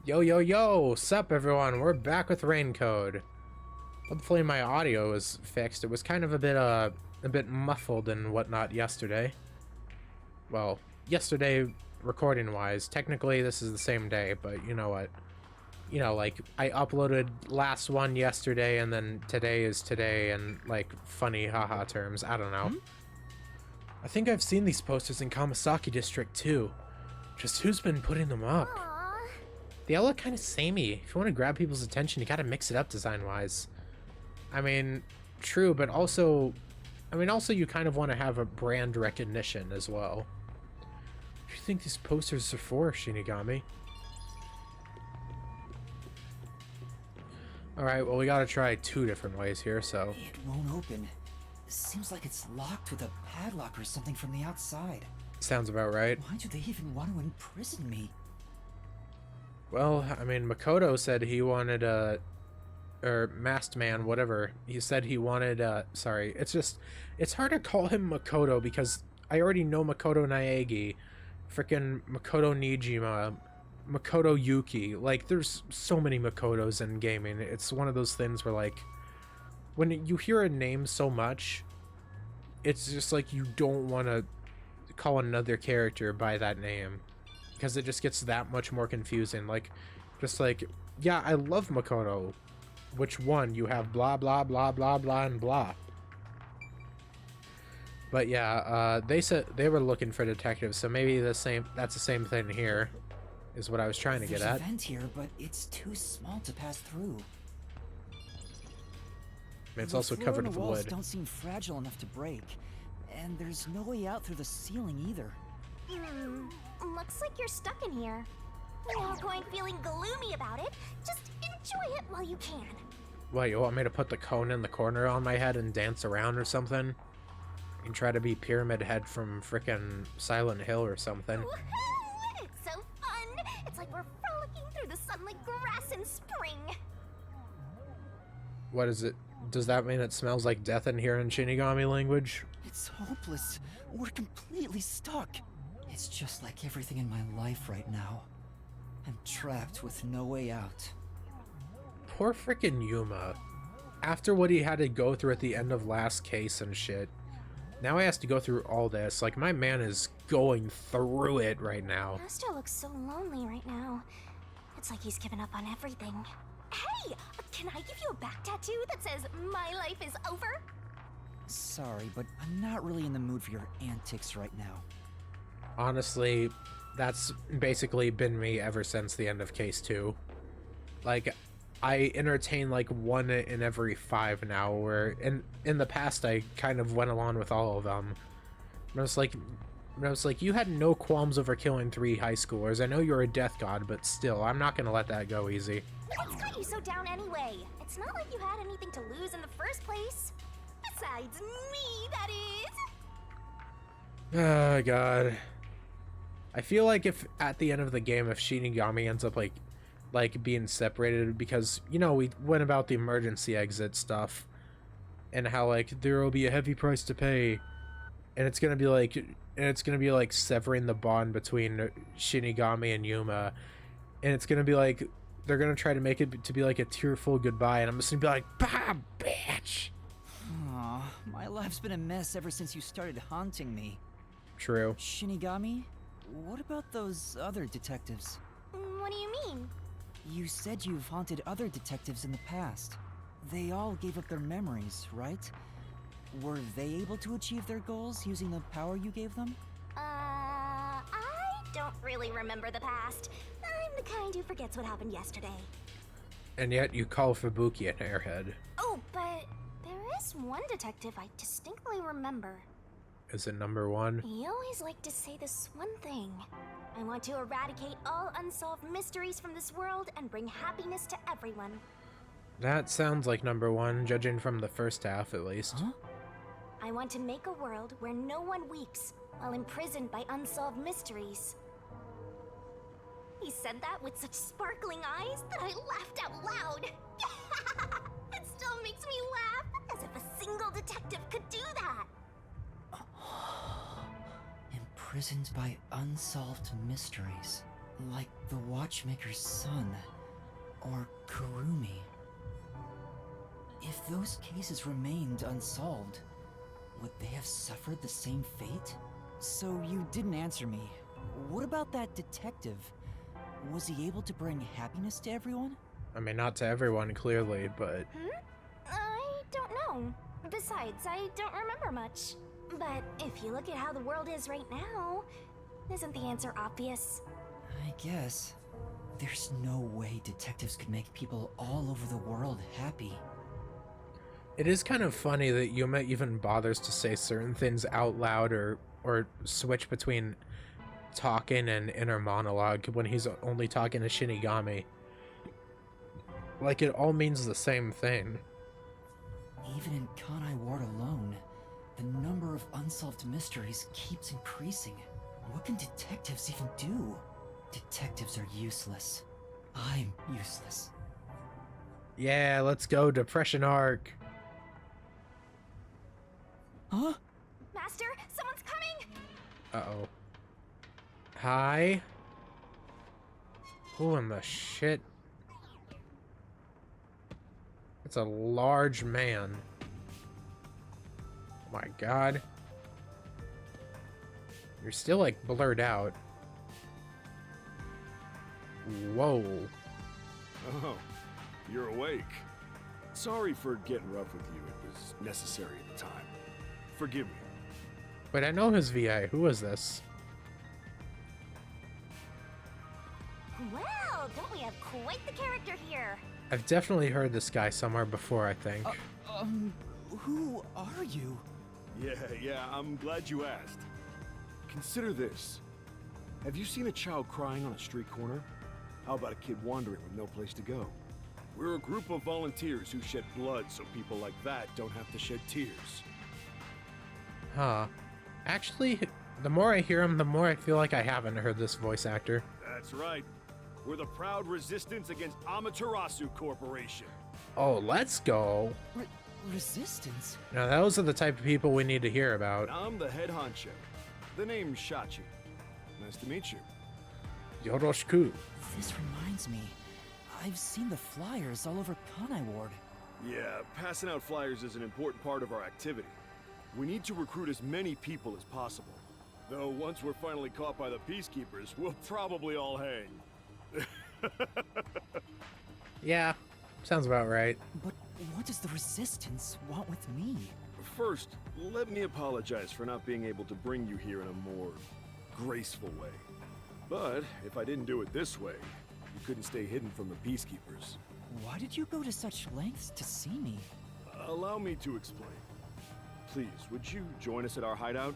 Yo, yo, yo! Sup, everyone? We're back with Rain Code. Hopefully my audio is fixed. It was kind of a bit muffled and whatnot yesterday. Well, yesterday, recording-wise. Technically, this is the same day, but you know what? You know, like, I uploaded last one yesterday, and then today is today, and, like, funny haha terms. I don't know. I think I've seen these posters in Kamasaki District, too. Just who's been putting them up? Aww. They all look kind of samey. If you want to grab people's attention, you gotta mix it up design-wise. I mean, true, but also... also you kind of want to have a brand recognition as well. What do you think these posters are for, Shinigami? Alright, well we gotta try two different ways here, so... It won't open. Seems like it's locked with a padlock or something from the outside. Sounds about right. Why do they even want to imprison me? Well, I mean, Makoto said he wanted or Masked Man, whatever. He said he wanted, sorry, it's hard to call him Makoto because I already know Makoto Naegi, frickin' Makoto Nijima, Makoto Yuki. Like, there's so many Makotos in gaming. It's one of those things where, like, when you hear a name so much, it's just like you don't want to call another character by that name. Because it just gets that much more confusing. Like, just like, yeah, I love Makoto. Which one? You have blah, blah, blah, blah, blah, and blah. But yeah, they said they were looking for detectives, so maybe that's the same thing here, is what I was trying to get at. There's a vent here, but it's too small to pass through. It's also covered with the walls wood. Don't seem fragile enough to break, and there's no way out through the ceiling either. Looks like you're stuck in here. No point feeling gloomy about it. Just enjoy it while you can. What, you want me to put the cone in the corner on my head and dance around or something? And try to be Pyramid Head from frickin' Silent Hill or something. Woohoo! It's so fun! It's like we're frolicking through the sunlit grass in spring. What is it? Does that mean it smells like death in here in Shinigami language? It's hopeless. We're completely stuck. It's just like everything in my life right now. I'm trapped with no way out. Poor frickin' Yuma. After what he had to go through at the end of last case and shit, now he has to go through all this. Like, my man is going through it right now. Master looks so lonely right now. It's like he's given up on everything. Hey! Can I give you a back tattoo that says, "My life is over"? Sorry, but I'm not really in the mood for your antics right now. Honestly, that's basically been me ever since the end of Case 2. Like, I entertain like one in every 5 now, where in the past I kind of went along with all of them. And I was like, you had no qualms over killing 3 high schoolers. I know you're a death god, but still, I'm not gonna let that go easy. What's got you so down anyway? It's not like you had anything to lose in the first place. Besides me, that is. Oh god. I feel like if at the end of the game, if Shinigami ends up like being separated, because, you know, we went about the emergency exit stuff and how like there will be a heavy price to pay, and it's gonna be like severing the bond between Shinigami and Yuma, and it's gonna be like they're gonna try to make it to be like a tearful goodbye, and I'm just gonna be like, bah, bitch. Aw, my life's been a mess ever since you started haunting me. True. Shinigami, what about those other detectives? What do you mean? You said you've haunted other detectives in the past. They all gave up their memories, right? Were they able to achieve their goals using the power you gave them? I don't really remember the past. I'm the kind who forgets what happened yesterday. And yet you call Fubuki an airhead. Oh, but there is one detective I distinctly remember. Is it number 1? He always liked to say this one thing. I want to eradicate all unsolved mysteries from this world and bring happiness to everyone. That sounds like number 1, judging from the first half at least. Huh? I want to make a world where no one weeps while imprisoned by unsolved mysteries. He said that with such sparkling eyes that I laughed out loud. It still makes me laugh, as if a single detective could do that. Imprisoned by unsolved mysteries. Like the Watchmaker's son, or Kurumi. If those cases remained unsolved, would they have suffered the same fate? So you didn't answer me. What about that detective? Was he able to bring happiness to everyone? I mean, not to everyone, clearly, but... I don't know. Besides, I don't remember much. But if you look at how the world is right now, isn't the answer obvious? I guess. There's no way detectives could make people all over the world happy. It is kind of funny that Yuma even bothers to say certain things out loud or switch between talking and inner monologue when he's only talking to Shinigami. Like, it all means the same thing. Even in Kanai Ward alone, the number of unsolved mysteries keeps increasing. What can detectives even do? Detectives are useless. I'm useless. Yeah, let's go, Depression Arc. Huh? Master, someone's coming! Uh-oh. Hi? Who in the shit? It's a large man. Oh my god. You're still, like, blurred out. Whoa. Oh, you're awake. Sorry for getting rough with you. It was necessary at the time. Forgive me. Wait, I know his VA. Who is this? Well, don't we have quite the character here? I've definitely heard this guy somewhere before, I think. Who are you? Yeah, I'm glad you asked. Consider this. Have you seen a child crying on a street corner? How about a kid wandering with no place to go? We're a group of volunteers who shed blood so people like that don't have to shed tears. Huh. Actually, the more I hear him, the more I feel like I haven't heard this voice actor. That's right. We're the proud resistance against Amaterasu Corporation. Oh, let's go. Resistance? Now, those are the type of people we need to hear about. I'm the head honcho. The name's Shachi. Nice to meet you. Yoroshiku. This reminds me. I've seen the flyers all over Kanai Ward. Yeah, passing out flyers is an important part of our activity. We need to recruit as many people as possible. Though once we're finally caught by the Peacekeepers, we'll probably all hang. Yeah, sounds about right. But what does the Resistance want with me? First, let me apologize for not being able to bring you here in a more graceful way. But if I didn't do it this way, you couldn't stay hidden from the Peacekeepers. Why did you go to such lengths to see me? Allow me to explain. Please, would you join us at our hideout?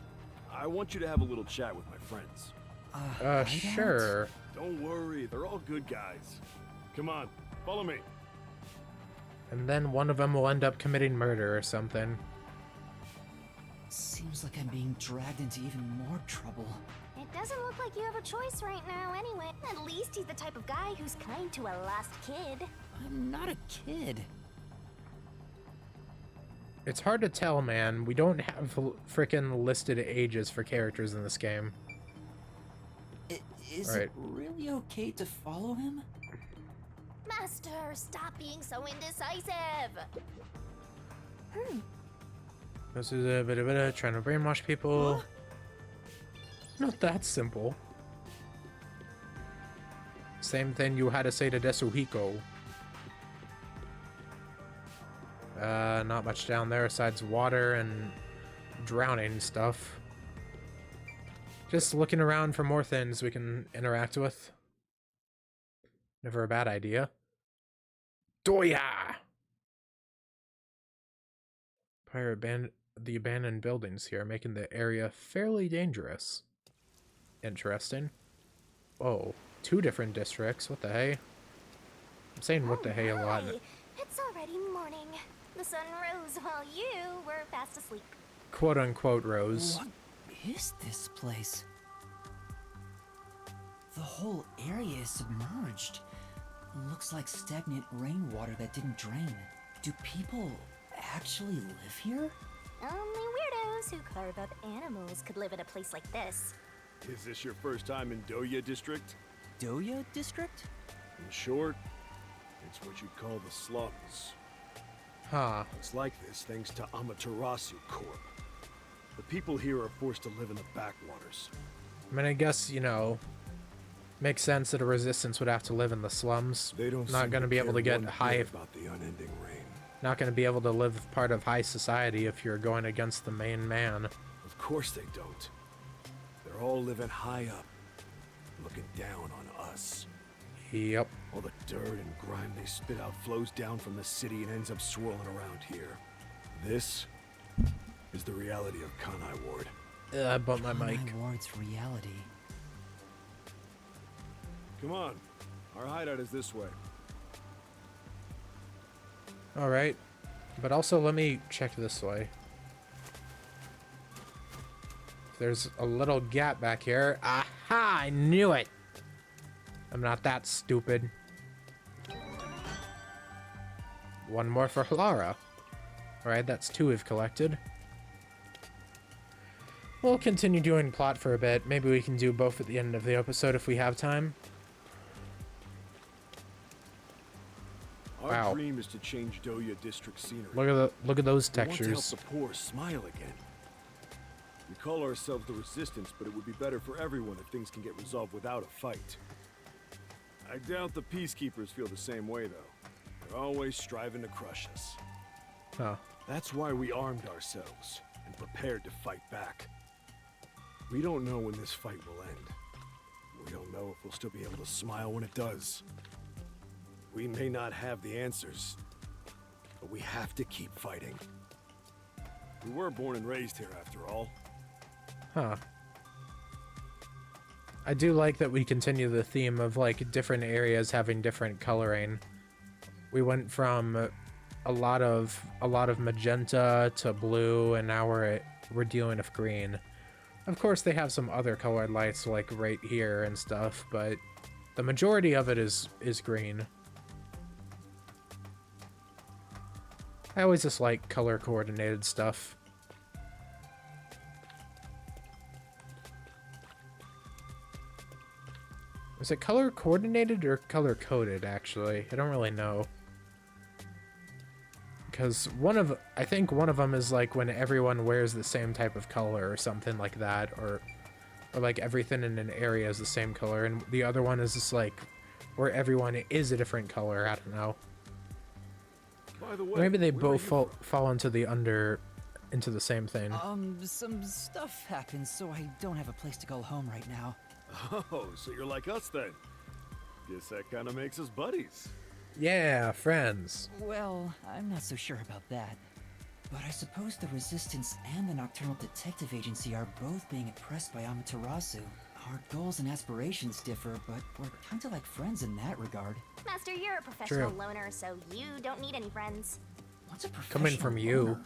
I want you to have a little chat with my friends. Hideout? Sure. Don't worry, they're all good guys. Come on, follow me. And then one of them will end up committing murder or something. Seems like I'm being dragged into even more trouble. It doesn't look like you have a choice right now anyway. At least he's the type of guy who's kind to a lost kid. I'm not a kid. It's hard to tell, man. We don't have frickin' listed ages for characters in this game. Is Right. it really okay to follow him? Master, stop being so indecisive! This is a bit of trying to brainwash people. Not that simple. Same thing you had to say to Desuhiko. Not much down there besides water and drowning stuff. Just looking around for more things we can interact with. Never a bad idea. Doya! The abandoned buildings here, making the area fairly dangerous. Interesting. Whoa, 2 different districts. What the hey? I'm saying what the hey a lot. my. It's already morning. The sun rose while you were fast asleep. Quote unquote rose. What is this place? The whole area is submerged. Looks like stagnant rainwater that didn't drain. Do people actually live here? Only weirdos who carve up animals could live in a place like this. Is this your first time in Doya District? Doya district? In short, it's what you'd call the slums. Huh. It's like this thanks to Amaterasu Corp. The people here are forced to live in the backwaters. I mean, I guess, you know, makes sense that a resistance would have to live in the slums. They don't Not seem going to be able to care get one high, bit about the unending rain. not going to be able to live part of high society if you're going against the main man. Of course they don't. They're all living high up, looking down on us. Yep. All the dirt and grime they spit out flows down from the city and ends up swirling around here. This is the reality of Kanai Ward. I bumped my mic. Kanai Ward's reality. Come on, our hideout is this way. Alright. But also, let me check this way. There's a little gap back here. Aha! I knew it! I'm not that stupid. One more for Lara. Alright, that's 2 we've collected. We'll continue doing plot for a bit. Maybe we can do both at the end of the episode if we have time. Our Wow. dream is to change Doya district scenery. Look at those We want to help textures. the poor smile again. We call ourselves the Resistance, but it would be better for everyone if things can get resolved without a fight. I doubt the Peacekeepers feel the same way, though. They're always striving to crush us. Huh. That's why we armed ourselves and prepared to fight back. We don't know when this fight will end. We don't know if we'll still be able to smile when it does. We may not have the answers, but we have to keep fighting. We were born and raised here, after all. Huh. I do like that we continue the theme of like different areas having different coloring. We went from a lot of magenta to blue, and now we're dealing with green. Of course, they have some other colored lights like right here and stuff, but the majority of it is green. I always just like color coordinated stuff. Is it color coordinated or color coded, actually? I don't really know. Because I think one of them is like when everyone wears the same type of color or something like that, or like everything in an area is the same color, and the other one is just like where everyone is a different color. I don't know. By the way, Or maybe they where are both you fall into the same thing. Some stuff happened, so I don't have a place to call home right now. from? Oh, so you're like us then. Guess that kind of makes us buddies. Yeah, friends. Well, I'm not so sure about that. But I suppose the Resistance and the Nocturnal Detective Agency are both being oppressed by Amaterasu. Our goals and aspirations differ, but we're kinda like friends in that regard. Master, you're a professional True. loner, so you don't need any friends. What's a professional Coming from you. loner?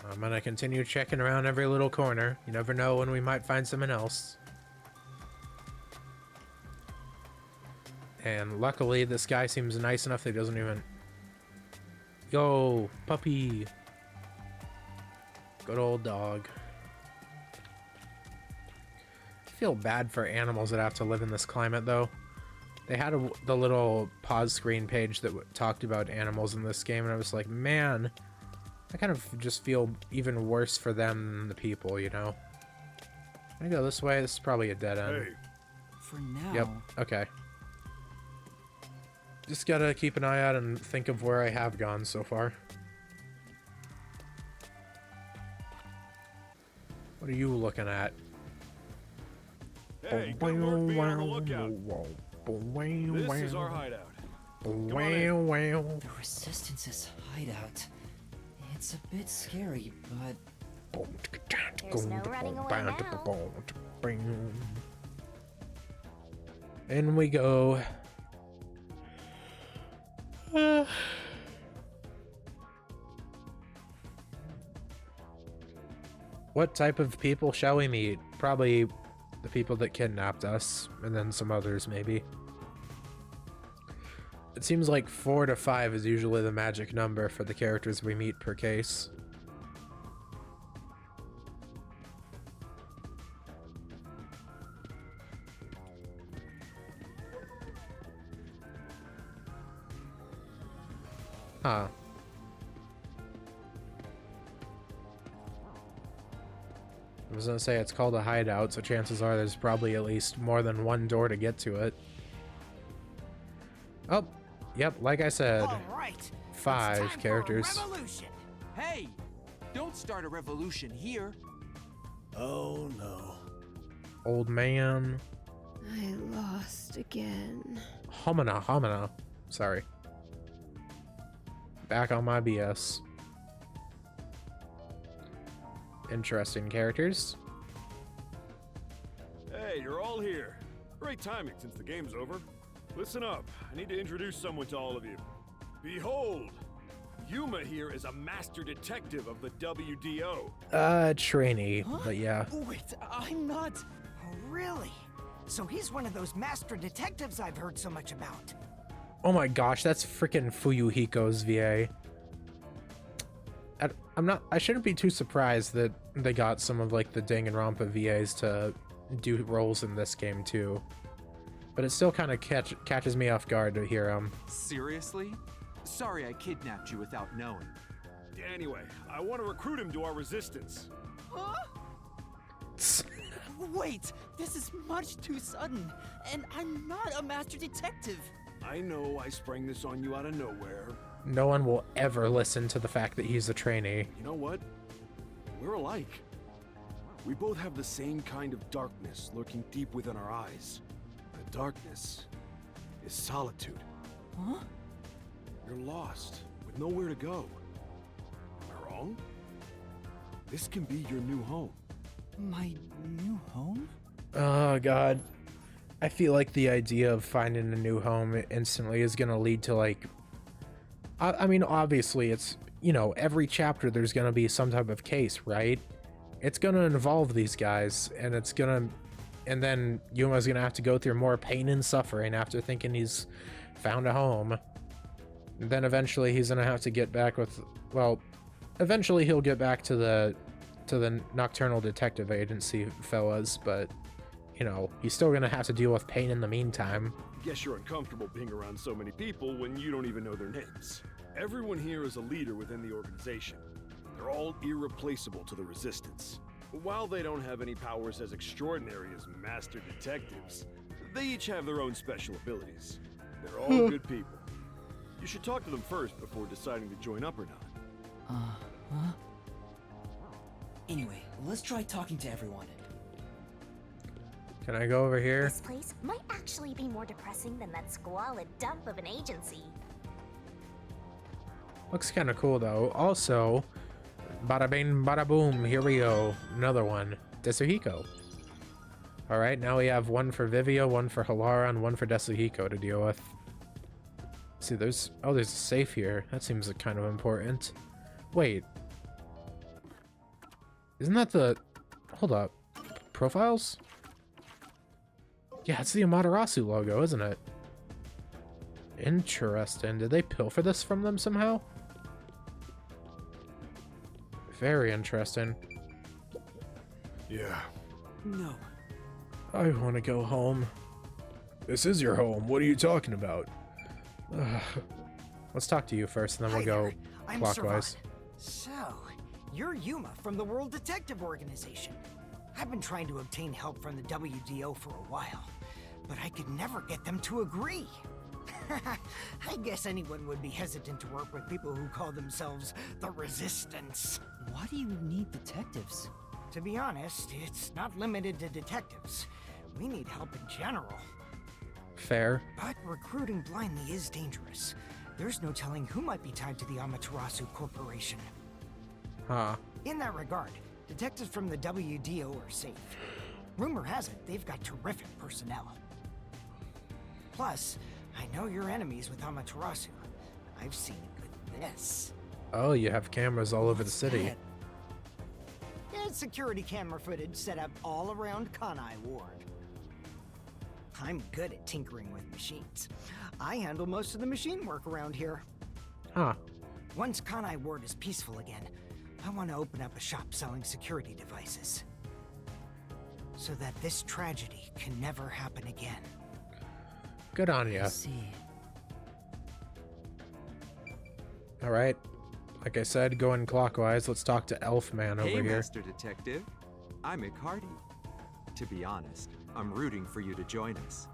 I'm gonna continue checking around every little corner. You never know when we might find someone else. And luckily, this guy seems nice enough that he doesn't even... Yo, puppy. Good old dog. I feel bad for animals that have to live in this climate, though. They had the little pause screen page that talked about animals in this game, and I was like, man, I kind of just feel even worse for them than the people, you know? Can I go this way? This is probably a dead end. Hey, For now, Yep, okay. Just gotta keep an eye out and think of where I have gone so far. What are you looking at? hey, good work being on the lookout. This is our hideout. Come on in. the Resistance's hideout. It's a bit scary, but There's no running away now. In we go. What type of people shall we meet? Probably the people that kidnapped us, and then some others, maybe. It seems like 4 to 5 is usually the magic number for the characters we meet per case. Huh. I was gonna say it's called a hideout, so chances are there's probably at least more than one door to get to it. Oh, yep, like I said, All right. It's 5 time for a characters. revolution. Hey, don't start a revolution here. Oh no. Old man. I lost again. Homina, homina. Sorry. Back on my BS. Interesting characters. Hey, you're all here. Great timing since the game's over. Listen up. I need to introduce someone to all of you. Behold, Yuma here is a master detective of the WDO. Trainee, but yeah. Wait, I'm not. Oh, really? So he's one of those master detectives I've heard so much about. Oh my gosh, that's freaking Fuyuhiko's VA. I shouldn't be too surprised that they got some of like the Danganronpa VAs to do roles in this game too. But it still kind of catches me off guard to hear them. Seriously? Sorry I kidnapped you without knowing. Anyway, I want to recruit him to our resistance. Huh? Wait, this is much too sudden, and I'm not a master detective. I know I sprang this on you out of nowhere. No one will ever listen to the fact that he's a trainee. You know what? We're alike. We both have the same kind of darkness lurking deep within our eyes. The darkness is solitude. Huh? You're lost, with nowhere to go. Am I wrong? This can be your new home. My new home? Oh god. I feel like the idea of finding a new home instantly is gonna lead to like... I mean, obviously it's, you know, every chapter there's gonna be some type of case, right? It's gonna involve these guys, and it's gonna... And then Yuma's gonna have to go through more pain and suffering after thinking he's found a home. And then eventually he's gonna have to get back with... Well, eventually he'll get back to the Nocturnal Detective Agency fellas, but... You know, he's still gonna have to deal with pain in the meantime. Guess you're uncomfortable being around so many people when you don't even know their names. Everyone here is a leader within the organization. They're all irreplaceable to the Resistance. While they don't have any powers as extraordinary as master detectives, they each have their own special abilities. They're all good people. You should talk to them first before deciding to join up or not. Huh? Anyway, let's try talking to everyone. Can I go over here? This place might actually be more depressing than that squalid dump of an agency. Looks kind of cool though. Also, bada bing, bada boom. Here we go. Another one. Desuhiko. All right, now we have one for Vivia, one for Halara, and one for Desuhiko to deal with. See, there's a safe here. That seems kind of important. Wait, isn't that the? Hold up. Profiles? Yeah, it's the Amaterasu logo, isn't it? Interesting. Did they pilfer this from them somehow? Very interesting. Yeah. No. I want to go home. This is your home. What are you talking about? Let's talk to you first, and then we'll Hi go there. I'm clockwise. Servan. So, you're Yuma from the World Detective Organization. I've been trying to obtain help from the WDO for a while, but I could never get them to agree. I guess anyone would be hesitant to work with people who call themselves the Resistance. Why do you need detectives? To be honest, it's not limited to detectives. We need help in general. Fair. But recruiting blindly is dangerous. There's no telling who might be tied to the Amaterasu Corporation. Huh. In that regard, detectives from the WDO are safe. Rumor has it they've got terrific personnel. Plus, I know you're enemies with Amaterasu. I've seen good this. Oh, you have cameras all over the city. There's security camera footage set up all around Kanai Ward. I'm good at tinkering with machines. I handle most of the machine work around here. Huh. Once Kanai Ward is peaceful again, I want to open up a shop selling security devices. So that this tragedy can never happen again. Good on ya. I see. Alright. Like I said, going clockwise. Let's talk to Elfman over Hey, here. Master Detective. I'm Icardi. To be honest, I'm rooting for you to join us.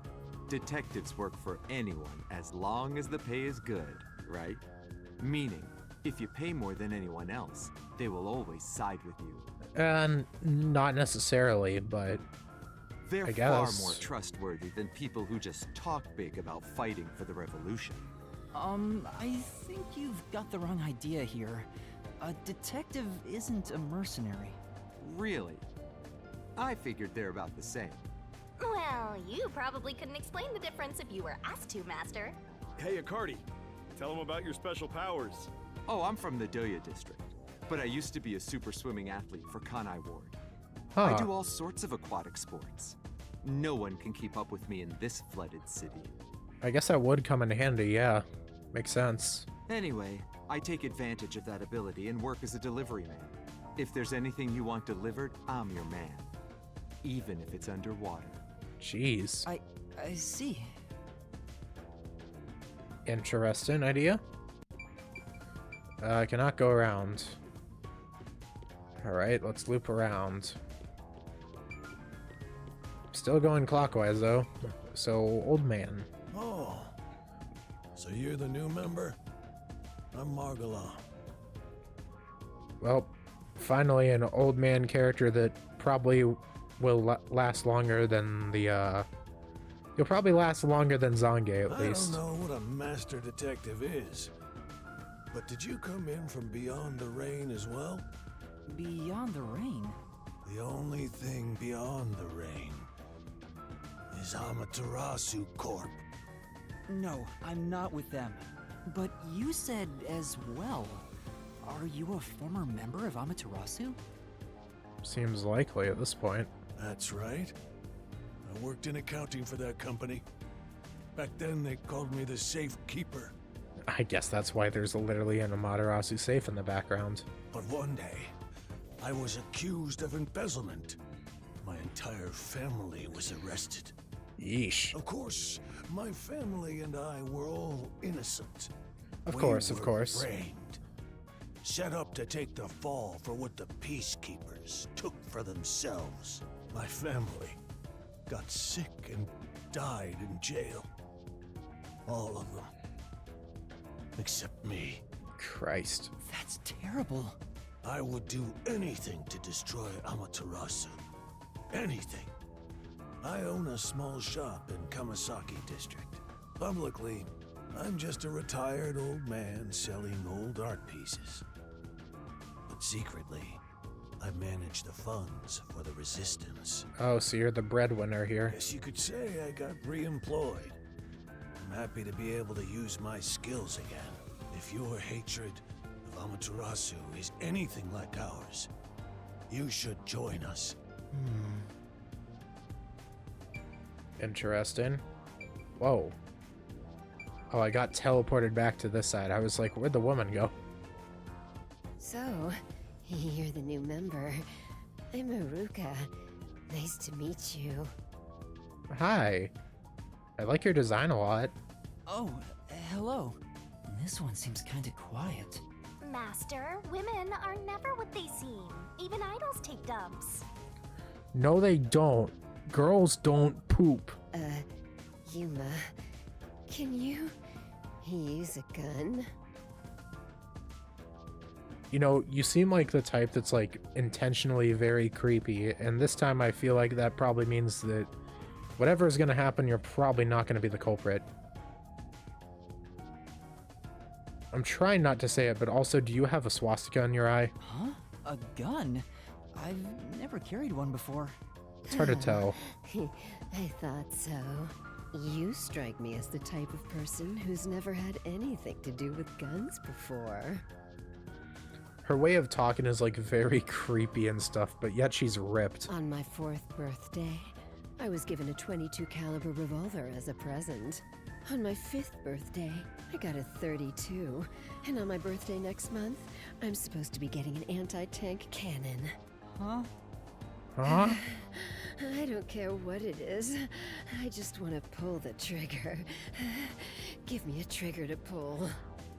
Detectives work for anyone as long as the pay is good, right? Meaning, if you pay more than anyone else, they will always side with you. Not necessarily, but They're I far guess. more trustworthy than people who just talk big about fighting for the revolution. I think you've got the wrong idea here. A detective isn't a mercenary. Really? I figured they're about the same. Well, you probably couldn't explain the difference if you were asked to, Master. Hey, Icardi, tell them about your special powers. Oh, I'm from the Doya district, but I used to be a super swimming athlete for Kanai Ward. huh. I do all sorts of aquatic sports. No one can keep up with me in this flooded city. I guess that would come in handy, yeah. Makes sense. Anyway, I take advantage of that ability and work as a delivery man. If there's anything you want delivered, I'm your man. Even if it's underwater. Jeez. I see. Interesting idea. I cannot go around. Alright, let's loop around. Still going clockwise, though. So, old man. Oh, so you're the new member? I'm Margolan. Well, finally an old man character that probably will last longer than the, You'll probably last longer than Zange, at I least. don't know what a master detective is, but did you come in from beyond the rain as well? Beyond the rain? The only thing beyond the rain is Amaterasu Corp. No, I'm not with them. But you said as well. Are you a former member of Amaterasu? Seems likely at this point. That's right. I worked in accounting for that company. Back then they called me the safe keeper. I guess that's why there's literally an Amaterasu safe in the background. But one day, I was accused of embezzlement. My entire family was arrested. Yeesh. Of course, my family and I were all innocent. Of We course, of were course. Framed, set up to take the fall for what the peacekeepers took for themselves. My family got sick and died in jail. All of them. Except me. Christ. That's terrible. I would do anything to destroy Amaterasu. Anything. I own a small shop in Kamasaki district. Publicly, I'm just a retired old man selling old art pieces. But secretly, I manage the funds for the resistance. Oh, so you're the breadwinner here. Guess you could say I got re-employed. I'm happy to be able to use my skills again. If your hatred of Amaterasu is anything like ours, you should join us. Interesting. Whoa. Oh, I got teleported back to this side. I was like, where'd the woman go? So, you're the new member. I'm Aruka. Nice to meet you. Hi. I like your design a lot. Oh, hello. This one seems kinda quiet. Master, women are never what they seem. Even idols take dumps. No, they don't. Girls don't poop. Yuma, can you use a gun? You know, you seem like the type that's like intentionally very creepy, and this time I feel like that probably means that whatever is going to happen, you're probably not going to be the culprit. I'm trying not to say it, but also, do you have a swastika in your eye? Huh? A gun? I've never carried one before. It's hard to tell. I thought so. You strike me as the type of person who's never had anything to do with guns before. Her way of talking is like very creepy and stuff, but yet she's ripped. On my 4th birthday, I was given a .22 caliber revolver as a present. On my 5th birthday, I got a .32, and on my birthday next month, I'm supposed to be getting an anti-tank cannon. Huh? Huh? I don't care what it is. I just want to pull the trigger. Give me a trigger to pull.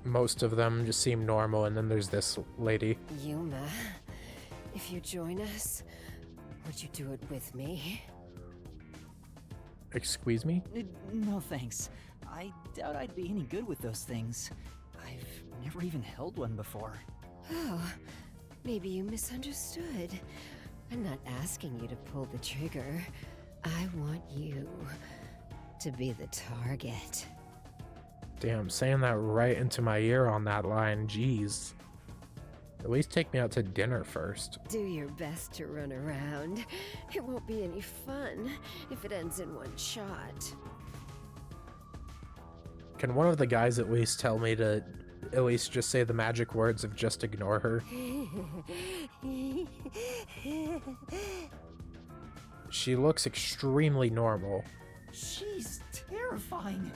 most of them just seem normal, and then there's this lady. Yuma, if you join us, would you do it with me? Excuse me? No thanks. I doubt I'd be any good with those things. I've never even held one before. Oh, maybe you misunderstood. I'm not asking you to pull the trigger. I want you to be the target. Damn, saying that right into my ear on that line, jeez. At least take me out to dinner first. Do your best to run around. It won't be any fun if it ends in one shot. Can one of the guys at least tell me to at least just say the magic words of just ignore her? She looks extremely normal. She's terrifying.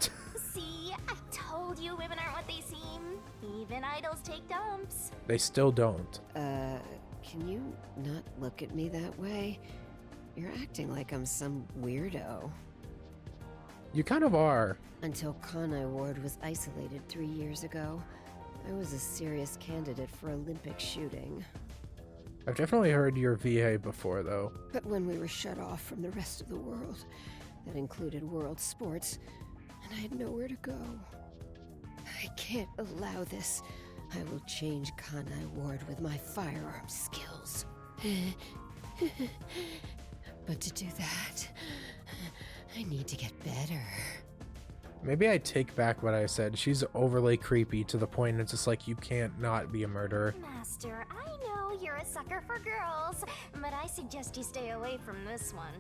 See, I told you women aren't what they seem. Even idols take dumps. They still don't. Can you not look at me that way? You're acting like I'm some weirdo. You kind of are. Until Kanai Ward was isolated 3 years ago, I was a serious candidate for Olympic shooting. I've definitely heard your VA before, though. But when we were shut off from the rest of the world, that included world sports, and I had nowhere to go. I can't allow this. I will change Kanai Ward with my firearm skills. But to do that, I need to get better. Maybe I take back what I said. She's overly creepy to the point it's just like you can't not be a murderer. Master, I know you're a sucker for girls, but I suggest you stay away from this one.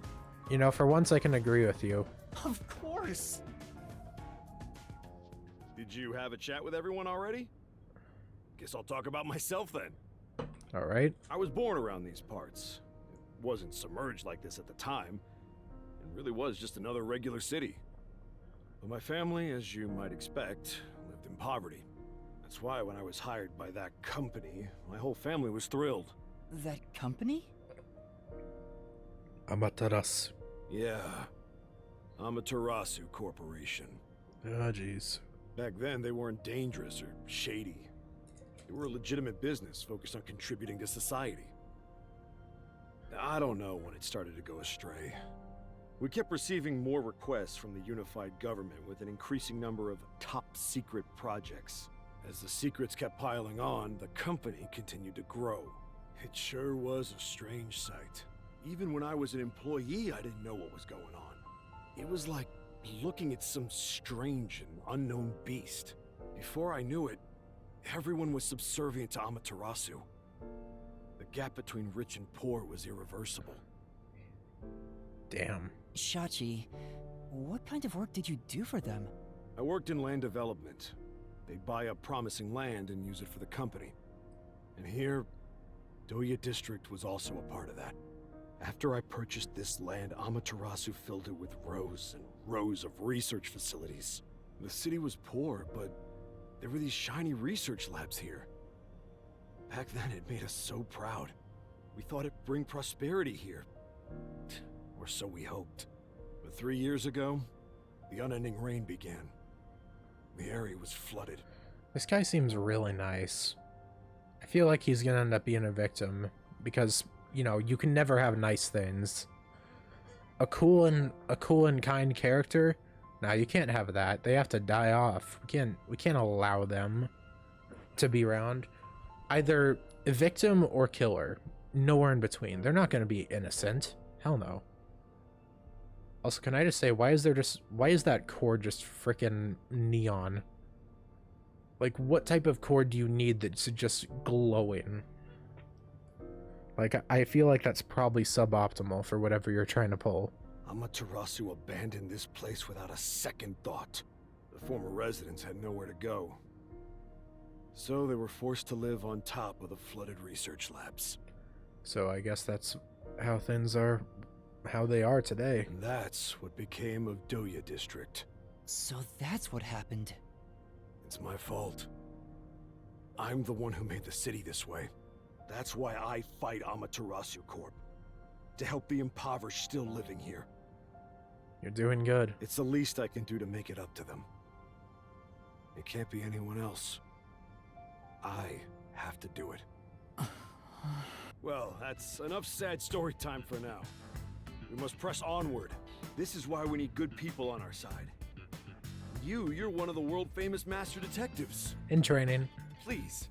You know, for once I can agree with you. Of course. Did you have a chat with everyone already? Guess I'll talk about myself then. All right. I was born around these parts. It wasn't submerged like this at the time. It really was just another regular city. But my family, as you might expect, lived in poverty. That's why when I was hired by that company, my whole family was thrilled. That company? Amaterasu. Yeah. Amaterasu Corporation. Ah, jeez. Back then, they weren't dangerous or shady. They were a legitimate business focused on contributing to society. I don't know when it started to go astray. We kept receiving more requests from the unified government with an increasing number of top-secret projects. As the secrets kept piling on, the company continued to grow. It sure was a strange sight. Even when I was an employee, I didn't know what was going on. It was like looking at some strange and unknown beast. Before I knew it, everyone was subservient to Amaterasu. The gap between rich and poor was irreversible. Damn. Shachi, what kind of work did you do for them? I worked in land development. They'd buy up promising land and use it for the company. And here, Doya District was also a part of that. After I purchased this land, Amaterasu filled it with rows and rows of research facilities. The city was poor, but there were these shiny research labs here. Back then, it made us so proud. We thought it'd bring prosperity here. Or so we hoped. But 3 years ago, the unending rain began. The area was flooded. This guy seems really nice. I feel like he's gonna end up being a victim because, you know, you can never have nice things. A cool and kind character, now you can't have that. They have to die off. We can't allow them to be around. Either a victim or killer. Nowhere in between. They're not gonna be innocent. Hell no. Also, can I just say, why is that cord just freaking neon? Like, what type of cord do you need that's just glowing? Like, I feel like that's probably suboptimal for whatever you're trying to pull. Amaterasu abandoned this place without a second thought. The former residents had nowhere to go. So they were forced to live on top of the flooded research labs. So I guess that's how things are, how they are today. And that's what became of Doya District. So that's what happened. It's my fault. I'm the one who made the city this way. That's why I fight Amaterasu Corp. To help the impoverished still living here. You're doing good. It's the least I can do to make it up to them. It can't be anyone else. I have to do it. Well, that's enough sad story time for now. We must press onward. This is why we need good people on our side. You're one of the world-famous master detectives. In training. Please,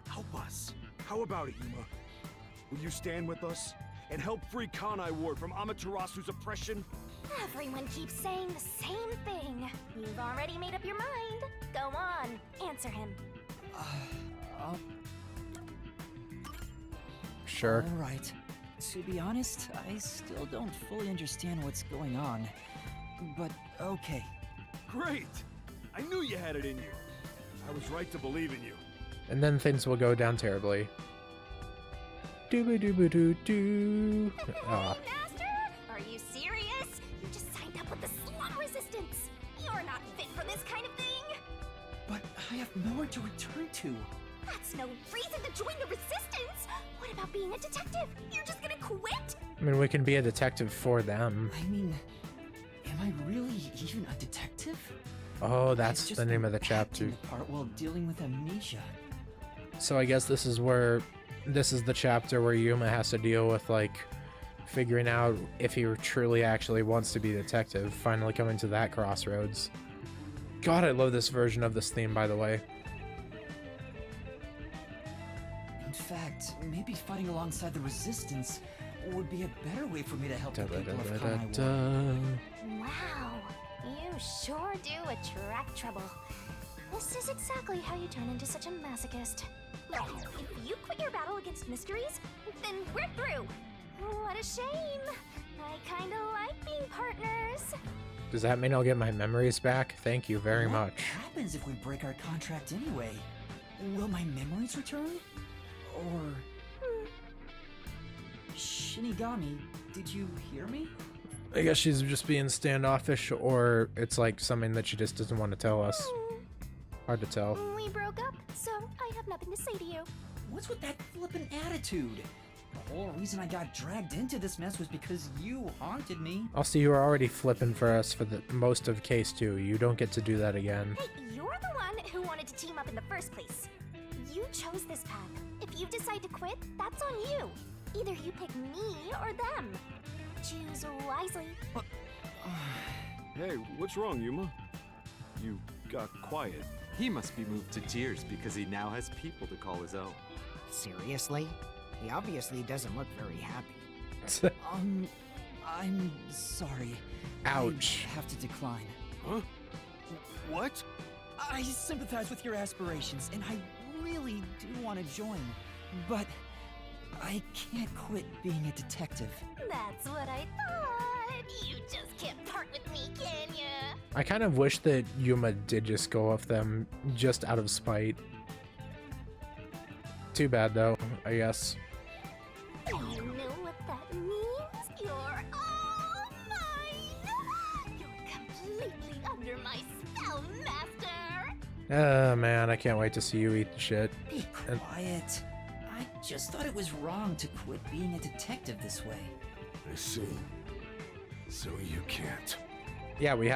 help us. How about it, Yuma? Will you stand with us and help free Kanai Ward from Amaterasu's oppression? Everyone keeps saying the same thing. You've already made up your mind. Go on, answer him. Sure. All right. To be honest, I still don't fully understand what's going on. But okay. Great! I knew you had it in you. I was right to believe in you. And then things will go down terribly. Doo-ba-doo-ba-doo-doo. Ah. Master? Are you serious? You just signed up with the slum resistance. You're not fit for this kind of thing. But I have nowhere to return to. That's no reason to join the resistance. What about being a detective? You're just gonna quit? I mean, we can be a detective for them. I mean, am I really even a detective? Oh, that's I've just the name been of the chapter. acting the part while dealing with amnesia. So I guess this is the chapter where Yuma has to deal with, like, figuring out if he truly actually wants to be a detective, finally coming to that crossroads. God, I love this version of this theme, by the way. In fact, maybe fighting alongside the resistance would be a better way for me to help the people of Kanai Ward. Wow, you sure do attract trouble. This is exactly how you turn into such a masochist. Look, if you quit your battle against mysteries, then we're through. What a shame. I kinda like being partners. Does that mean I'll get my memories back? Thank you very much. What happens if we break our contract anyway? Will my memories return? Or... Shinigami, did you hear me? I guess she's just being standoffish, or it's like something that she just doesn't want to tell us. Hard to tell. We broke up, so I have nothing to say to you. What's with that flippin' attitude? The whole reason I got dragged into this mess was because you haunted me. Also, you were already flipping for us for the most of case 2. You don't get to do that again. Hey, you're the one who wanted to team up in the first place. You chose this path. If you decide to quit, that's on you. Either you pick me or them. Choose wisely. Hey, what's wrong, Yuma? You got quiet. He must be moved to tears because he now has people to call his own. Seriously? He obviously doesn't look very happy. I'm sorry. Ouch. I have to decline. Huh? What? I sympathize with your aspirations, and I really do want to join. But I can't quit being a detective. That's what I thought. You just can't part with me, can ya? I kind of wish that Yuma did just go with them just out of spite. Too bad, though, I guess. You know what that means? You're all mine! You're completely under my spell, Master! Oh, man, I can't wait to see you eat the shit. Be quiet. I just thought it was wrong to quit being a detective this way. I see. So you can't. Yeah, we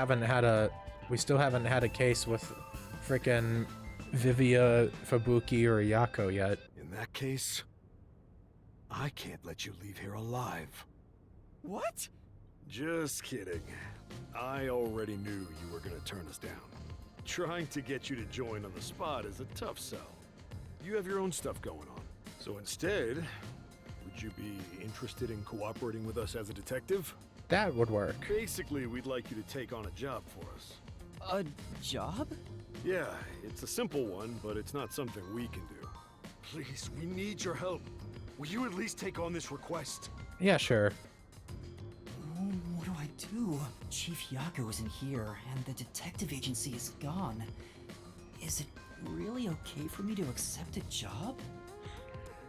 still haven't had a case with frickin' Vivia, Fubuki, or Yako yet. In that case, I can't let you leave here alive. What? Just kidding. I already knew you were gonna turn us down. Trying to get you to join on the spot is a tough sell. You have your own stuff going on. So instead, would you be interested in cooperating with us as a detective? That would work. Basically, we'd like you to take on a job for us. A job? Yeah, it's a simple one, but it's not something we can do. Please, we need your help. Will you at least take on this request? Yeah, sure. What do I do? Chief Yako isn't here, and the detective agency is gone. Is it really okay for me to accept a job?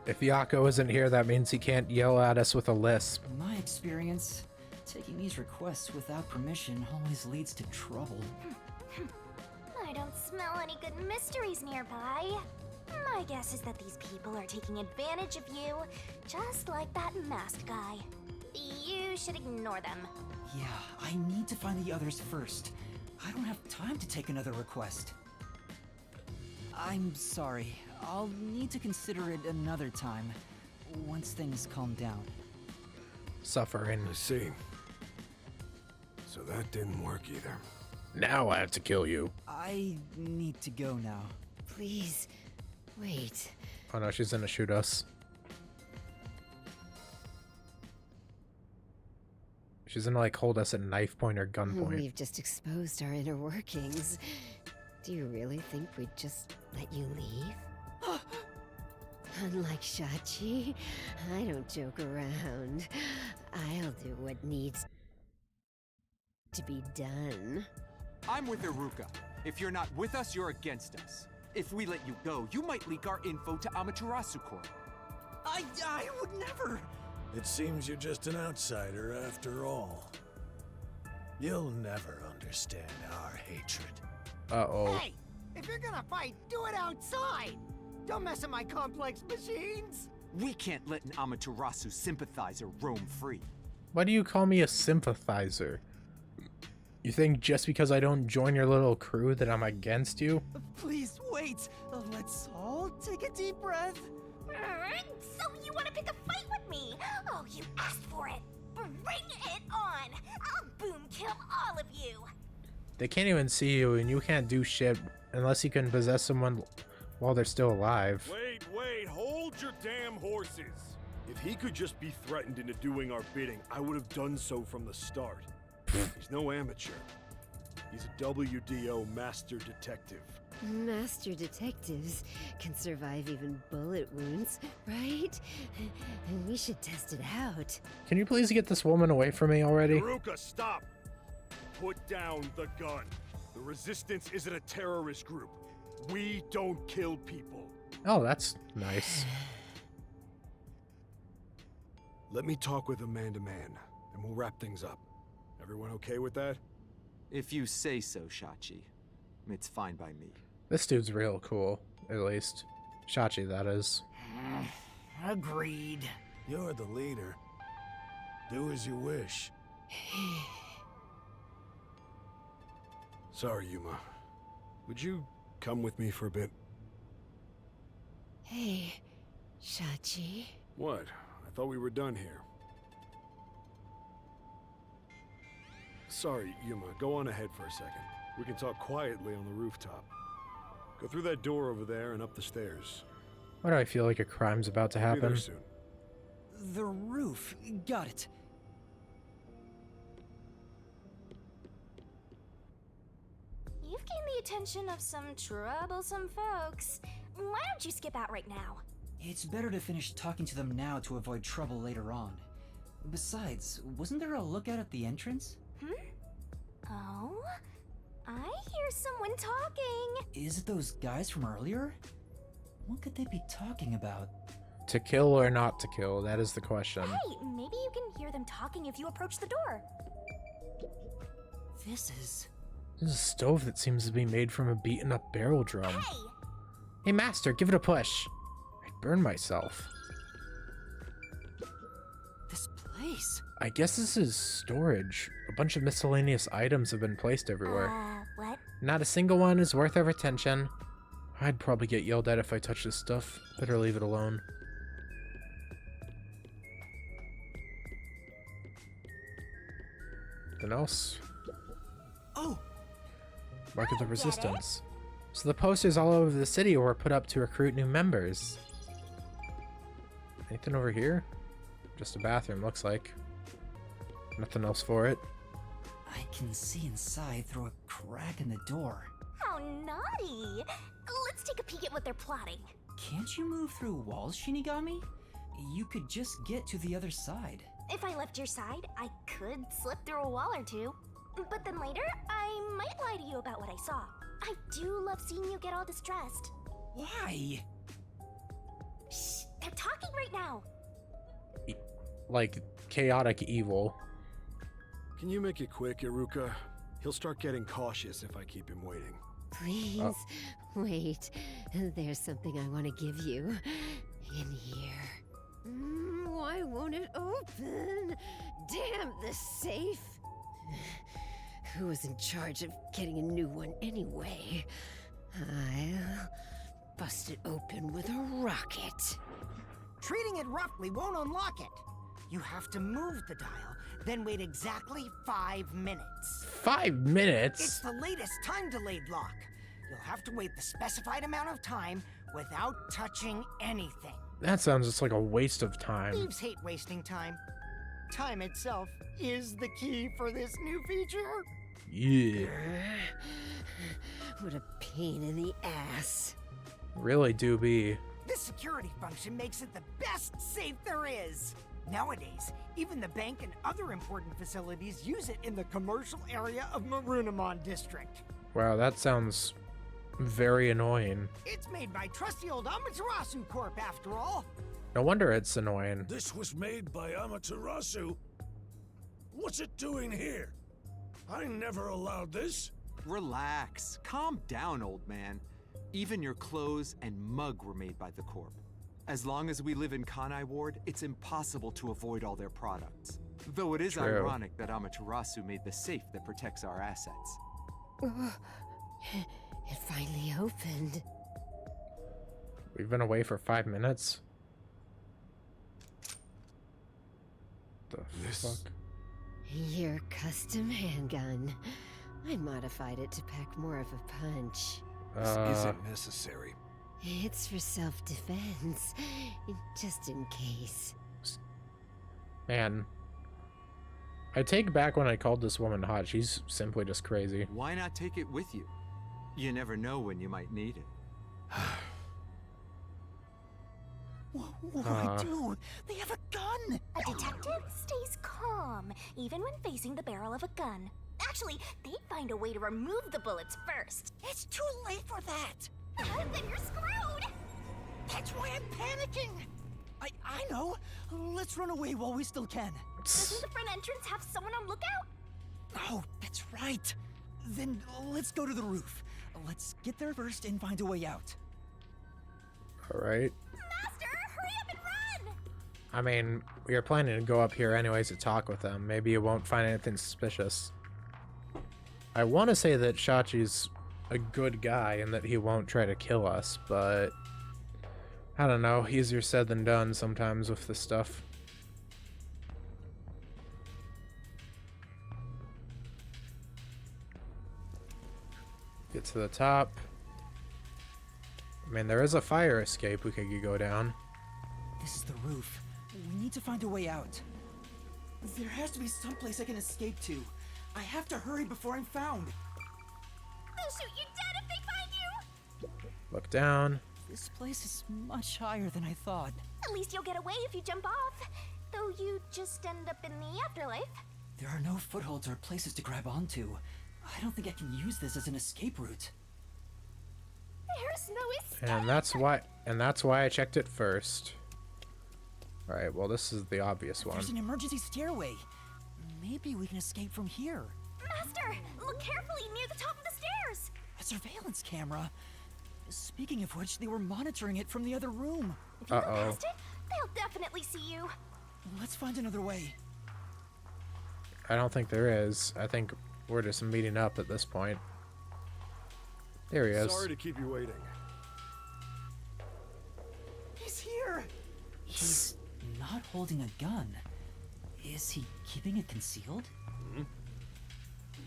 If Yako isn't here, that means he can't yell at us with a lisp. In my experience, taking these requests without permission always leads to trouble. I don't smell any good mysteries nearby. My guess is that these people are taking advantage of you, just like that masked guy. You should ignore them. Yeah, I need to find the others first. I don't have time to take another request. I'm sorry. I'll need to consider it another time, once things calm down. Suffering. I see. So that didn't work either. Now I have to kill you. I need to go now. Please, wait. Oh no, she's gonna shoot us. She's gonna like hold us at knife point or gunpoint. We've just exposed our inner workings. Do you really think we'd just let you leave? Unlike Shachi, I don't joke around. I'll do what needs to be done. I'm with Iruka. If you're not with us, you're against us. If we let you go, you might leak our info to Amaterasu Corp. I would never! It seems you're just an outsider after all. You'll never understand our hatred. Uh-oh. Hey! If you're gonna fight, do it outside! Don't mess with my complex machines! We can't let an Amaterasu sympathizer roam free. Why do you call me a sympathizer? You think just because I don't join your little crew that I'm against you? Please wait! Let's all take a deep breath. So you want to pick a fight with me? Oh, you asked for it. Bring it on. I'll boom kill all of you. They can't even see you, and you can't do shit unless you can possess someone while they're still alive. Wait, hold your damn horses! If he could just be threatened into doing our bidding, I would have done so from the start. He's no amateur. He's a WDO master detective. Master detectives can survive even bullet wounds, right? We should test it out. Can you please get this woman away from me already? Iruka, stop! Put down the gun. The Resistance isn't a terrorist group. We don't kill people. Oh, that's nice. Let me talk with him man to man, and we'll wrap things up. Everyone okay with that? If you say so, Shachi. It's fine by me. This dude's real cool, at least. Shachi, that is. Agreed. You're the leader. Do as you wish. Sorry, Yuma. Would you come with me for a bit? Hey, Shachi. What? I thought we were done here. Sorry, Yuma. Go on ahead for a second. We can talk quietly on the rooftop. Go through that door over there and up the stairs. Why do I feel like a crime's about to Be there happen? soon. The roof. Got it. You've gained the attention of some troublesome folks. Why don't you skip out right now? It's better to finish talking to them now to avoid trouble later on. Besides, wasn't there a lookout at the entrance? Oh? I hear someone talking. Is it those guys from earlier? What could they be talking about? To kill or not to kill? That is the question. Hey, maybe you can hear them talking if you approach the door. This is... This is a stove that seems to be made from a beaten up barrel drum. Hey! Hey, master, give it a push. I'd burn myself. this place. I guess this is storage. A bunch of miscellaneous items have been placed everywhere. What? Not a single one is worth our attention. I'd probably get yelled at if I touched this stuff. Better leave it alone. Anything else? Oh! Mark of the Resistance. So the posters all over the city were put up to recruit new members. Anything over here? Just a bathroom, looks like. Nothing else for it. I can see inside through a crack in the door. How naughty! Let's take a peek at what they're plotting. Can't you move through walls, Shinigami? You could just get to the other side. If I left your side, I could slip through a wall or two. But then later, I might lie to you about what I saw. I do love seeing you get all distressed. Why? Shh, they're talking right now. Like, chaotic evil. Can you make it quick, Iruka? He'll start getting cautious if I keep him waiting. Please, wait. There's something I want to give you. In here. Why won't it open? Damn the safe! Who was in charge of getting a new one anyway? I'll bust it open with a rocket. Treating it roughly won't unlock it. You have to move the dial, then wait exactly 5 minutes. 5 minutes? It's the latest time-delayed lock. You'll have to wait the specified amount of time without touching anything. That sounds just like a waste of time. Thieves hate wasting time. Time itself is the key for this new feature. Yeah. What a pain in the ass. Really do be. This security function makes it the best safe there is. Nowadays, even the bank and other important facilities use it in the commercial area of Marunamon District. Wow, that sounds very annoying. It's made by trusty old Amaterasu Corp, after all. No wonder it's annoying. This was made by Amaterasu? What's it doing here? I never allowed this. Relax. Calm down, old man. Even your clothes and mug were made by the Corp. As long as we live in Kanai Ward, it's impossible to avoid all their products. Though it is True. ironic that Amaterasu made the safe that protects our assets. It finally opened. We've been away for 5 minutes. The fuck? Your custom handgun. I modified it to pack more of a punch. This isn't necessary. It's for self-defense, just in case. Man. I take back when I called this woman hot. She's simply just crazy. Why not take it with you? You never know when you might need it. What do I do? They have a gun! A detective stays calm, even when facing the barrel of a gun. Actually, they'd find a way to remove the bullets first. It's too late for that! Then you're screwed! That's why I'm panicking! I know! Let's run away while we still can. Doesn't the front entrance have someone on lookout? Oh, that's right. Then let's go to the roof. Let's get there first and find a way out. Alright. Master, hurry up and run! I mean, we were planning to go up here anyways to talk with them. Maybe you won't find anything suspicious. I want to say that Shachi's a good guy and that he won't try to kill us, but I don't know. Easier said than done sometimes with this stuff. Get to the top. I mean, there is a fire escape we could go down. This is the roof. We need to find a way out. There has to be some place I can escape to. I have to hurry before I'm found. They'll shoot you dead if they find you! Look down. This place is much higher than I thought. At least you'll get away if you jump off. Though you just end up in the afterlife. There are no footholds or places to grab onto. I don't think I can use this as an escape route. There's no escape! And that's why I checked it first. Alright, well this is the obvious one. There's an emergency stairway. Maybe we can escape from here. Master, look carefully near the top of the stairs! A surveillance camera. Speaking of which, they were monitoring it from the other room. If you go past it, they'll definitely see you. Let's find another way. I don't think there is. I think we're just meeting up at this point. There he is. Sorry to keep you waiting. He's here! He's not holding a gun. Is he keeping it concealed?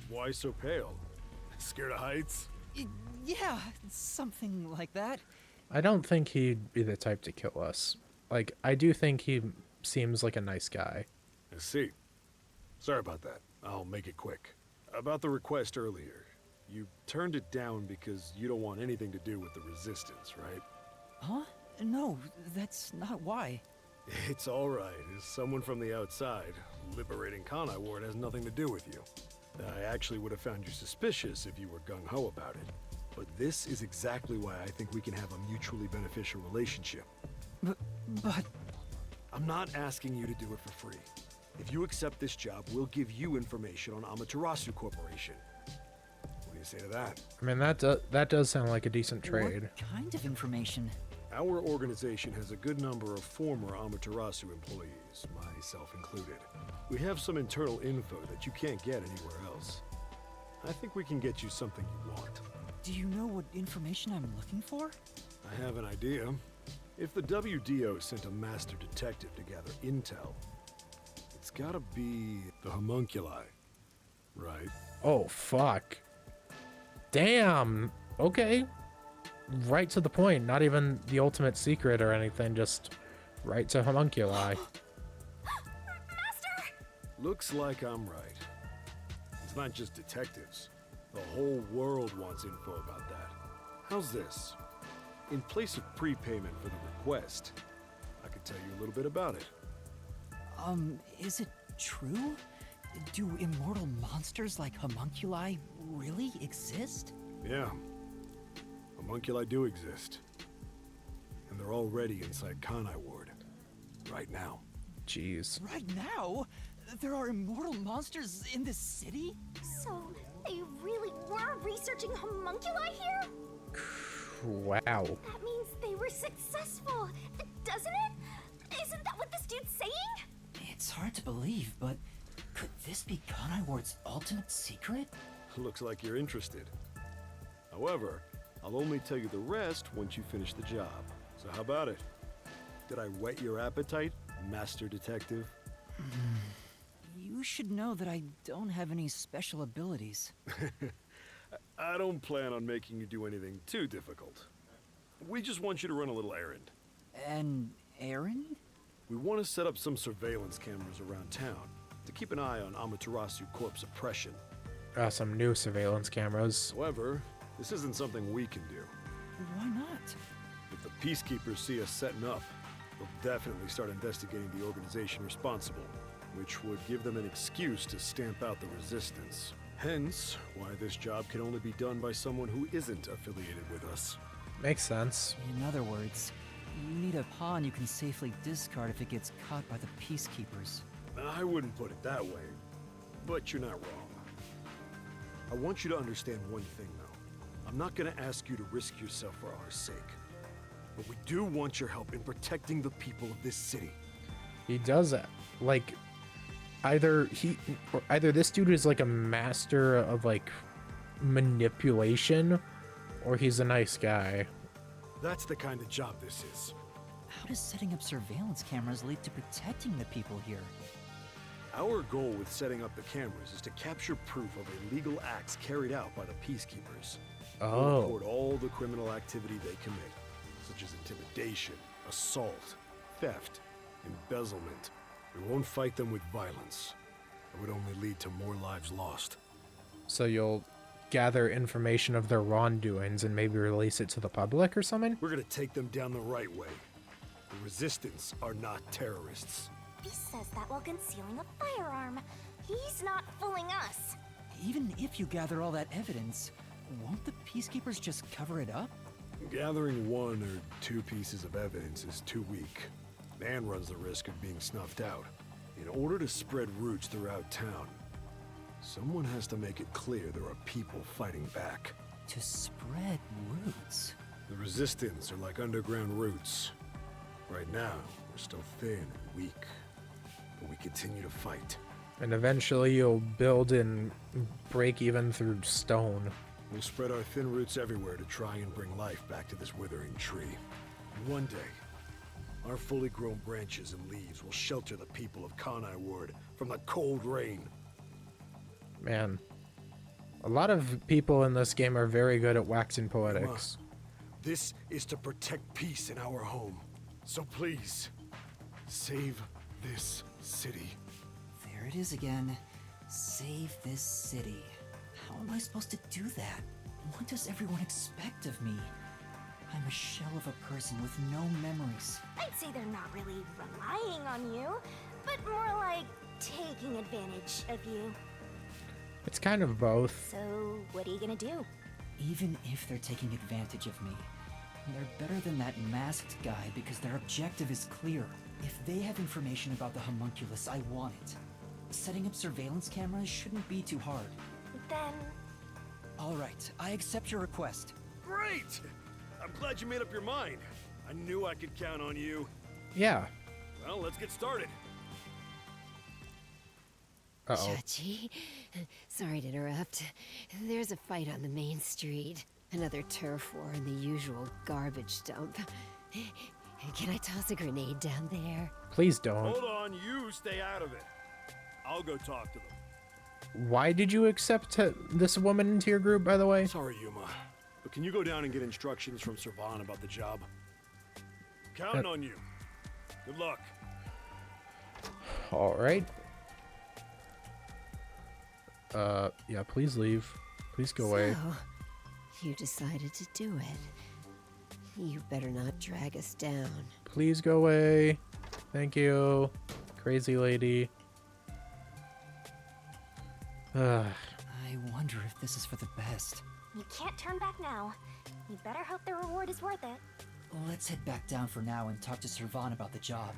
Why so pale? Scared of heights? Yeah, something like that. I don't think he'd be the type to kill us. Like, I do think he seems like a nice guy. I see. Sorry about that. I'll make it quick. About the request earlier. You turned it down because you don't want anything to do with the Resistance, right? Huh? No, that's not why. It's alright. As someone from the outside, liberating Kanai Ward has nothing to do with you. I actually would have found you suspicious if you were gung-ho about it. But this is exactly why I think we can have a mutually beneficial relationship. But... I'm not asking you to do it for free. If you accept this job, we'll give you information on Amaterasu Corporation. What do you say to that? I mean, that does sound like a decent trade. What kind of information? Our organization has a good number of former Amaterasu employees, myself included. We have some internal info that you can't get anywhere else. I think we can get you something you want. Do you know what information I'm looking for? I have an idea. If the WDO sent a master detective to gather intel, it's gotta be the homunculi, right? Oh, fuck. Damn. Okay. Right to the point. Not even the ultimate secret or anything. Just right to homunculi. Master! Looks like I'm right. It's not just detectives. The whole world wants info about that. How's this? In place of prepayment for the request, I could tell you a little bit about it. Is it true? Do immortal monsters like homunculi really exist? Yeah. Homunculi do exist. And they're already inside Kanai Ward. Right now. Jeez. Right now? There are immortal monsters in this city? So, they really were researching homunculi here? Wow. That means they were successful, doesn't it? Isn't that what this dude's saying? It's hard to believe, but could this be Kanai Ward's ultimate secret? Looks like you're interested. However, I'll only tell you the rest once you finish the job. So how about it? Did I whet your appetite, Master Detective? You should know that I don't have any special abilities. I don't plan on making you do anything too difficult. We just want you to run a little errand. An errand? We want to set up some surveillance cameras around town to keep an eye on Amaterasu Corp's oppression. Some new surveillance cameras. However, this isn't something we can do. Why not? If the peacekeepers see us setting up, they'll definitely start investigating the organization responsible, which would give them an excuse to stamp out the resistance. Hence, why this job can only be done by someone who isn't affiliated with us. Makes sense. In other words, you need a pawn you can safely discard if it gets caught by the peacekeepers. I wouldn't put it that way, but you're not wrong. I want you to understand one thing, though. I'm not gonna ask you to risk yourself for our sake, but we do want your help in protecting the people of this city. He does that. Like, either this dude is like a master of like manipulation, or he's a nice guy. That's the kind of job this is. How does setting up surveillance cameras lead to protecting the people here? Our goal with setting up the cameras is to capture proof of illegal acts carried out by the peacekeepers. We'll Oh. record all the criminal activity they commit, such as intimidation, assault, theft, embezzlement. We won't fight them with violence. It would only lead to more lives lost. So you'll gather information of their wrongdoings and maybe release it to the public or something? We're gonna take them down the right way. The Resistance are not terrorists. He says that while concealing a firearm. He's not fooling us. Even if you gather all that evidence, won't the peacekeepers just cover it up? Gathering one or two pieces of evidence is too weak, and runs the risk of being snuffed out. In order to spread roots throughout town, someone has to make it clear there are people fighting back. To spread roots? The Resistance are like underground roots. Right now, we're still thin and weak, but we continue to fight. And eventually you'll build and break even through stone. We'll spread our thin roots everywhere to try and bring life back to this withering tree. And one day, our fully grown branches and leaves will shelter the people of Kanai Ward from the cold rain. Man, a lot of people in this game are very good at waxing poetics. This is to protect peace in our home. So please, save this city. There it is again. Save this city. How am I supposed to do that? What does everyone expect of me? I'm a shell of a person with no memories. I'd say they're not really relying on you, but more like taking advantage of you. It's kind of both. So, what are you gonna do? Even if they're taking advantage of me, they're better than that masked guy because their objective is clear. If they have information about the homunculus, I want it. Setting up surveillance cameras shouldn't be too hard. Then, All right, I accept your request. Great! I'm glad you made up your mind. I knew I could count on you. Yeah. Well, let's get started. Uh-oh. Chachi, sorry to interrupt. There's a fight on the main street. Another turf war in the usual garbage dump. Can I toss a grenade down there? Please don't. Hold on, you stay out of it. I'll go talk to them. Why did you accept this woman into your group, by the way? Sorry, Yuma. But can you go down and get instructions from Servan about the job? Counting on you. Good luck. All right. Yeah, please leave. Please go away. So, you decided to do it. You better not drag us down. Please go away. Thank you, crazy lady. I wonder if this is for the best. You can't turn back now. You better hope the reward is worth it. Let's head back down for now and talk to Servan about the job.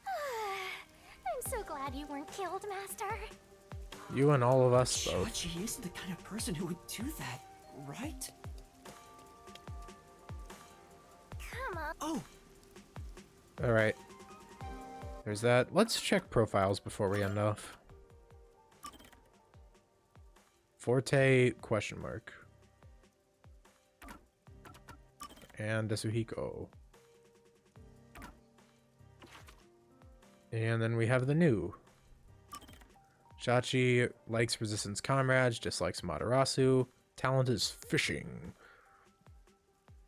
I'm so glad you weren't killed, Master. You and all of us both. Chachi isn't the kind of person who would do that, right? Come on. Oh, All right. There's that. Let's check profiles before we end off. Forte ? And Desuhiko. And then we have the new. Chachi likes Resistance comrades, dislikes Amaterasu. Talent is fishing.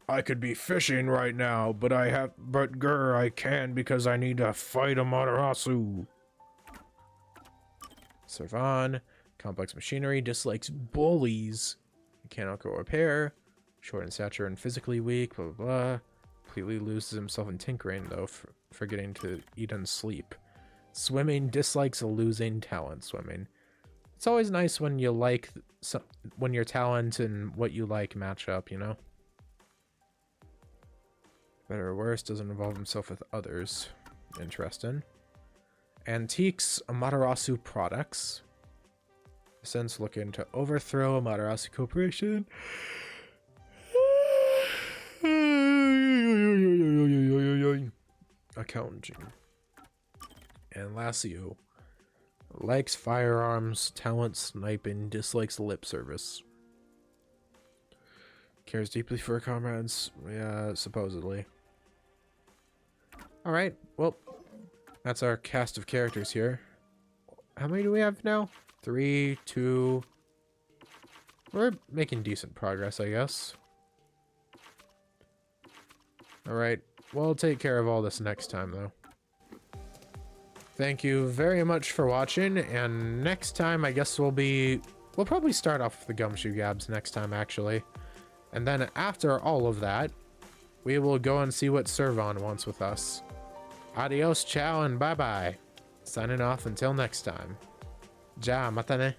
I could be fishing right now, but I can because I need to fight Amaterasu. Servan, complex machinery, dislikes bullies. Mechanical repair, short in stature and physically weak, blah blah blah. Completely loses himself in tinkering though, forgetting to eat and sleep. Swimming, dislikes losing talent swimming. It's always nice when you like when your talent and what you like match up, you know? Better or worse, doesn't involve himself with others. Interesting. Antiques Amaterasu products. Since looking to overthrow Amaterasu Corporation. Accounting. And Lassio likes firearms, talent sniping, dislikes lip service. Cares deeply for her comrades. Yeah, supposedly. Alright, well, that's our cast of characters here. How many do we have now? 3, 2... We're making decent progress, I guess. Alright, we'll take care of all this next time, though. Thank you very much for watching, and next time I guess we'll probably start off with the Gumshoe Gabs next time, actually. And then after all of that, we will go and see what Servan wants with us. Adios, ciao, and bye-bye. Signing off until next time. Ja, mata ne.